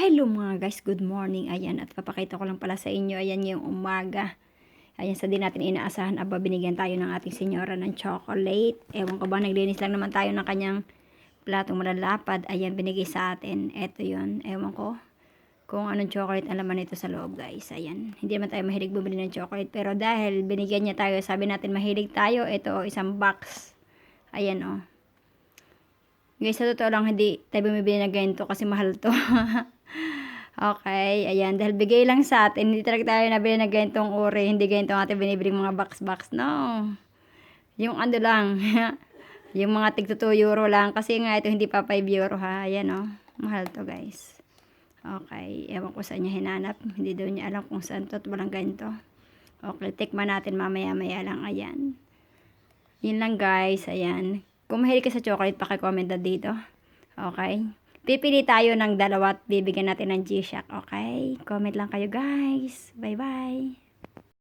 Hello mga guys, good morning. Ayan, at papakita ko lang pala sa inyo. Ayan yung umaga. Ayan, sa di natin inaasahan, binigyan tayo ng ating senyora ng chocolate. Ewan ko ba, naglinis lang naman tayo ng kanyang platong malalapad. Ayan, binigay sa atin. Eto yun. Ewan ko kung anong chocolate ang laman nito sa loob, guys. Ayan, hindi naman tayo mahilig bumili ng chocolate. Pero dahil binigyan niya tayo, sabi natin mahilig tayo. Ito, isang box. Ayan, oh. Guys, sa totoo lang, hindi tayo bumibili na ganito kasi mahal to. Okay, ayan. Dahil bigay lang sa atin, hindi talaga tayo nabili na ganitong uri. Hindi ganitong ating binibiling mga box-box. No. Yung ano lang, yung mga tig 2 euro lang. Kasi nga ito hindi pa 5 euro ha. Ayan o. Mahal to guys. Okay, ewan ko saan niya hinanap. Hindi daw niya alam kung saan to at walang ganito. Okay, tikman natin mamaya-maya lang. Ayan. Yun lang guys. Ayan. Kung mahilig ka sa chocolate, pakicomment na dito. Okay. Pipili tayo ng dalawa at bibigyan natin ng G-Shock, okay? Comment lang kayo guys. Bye-bye.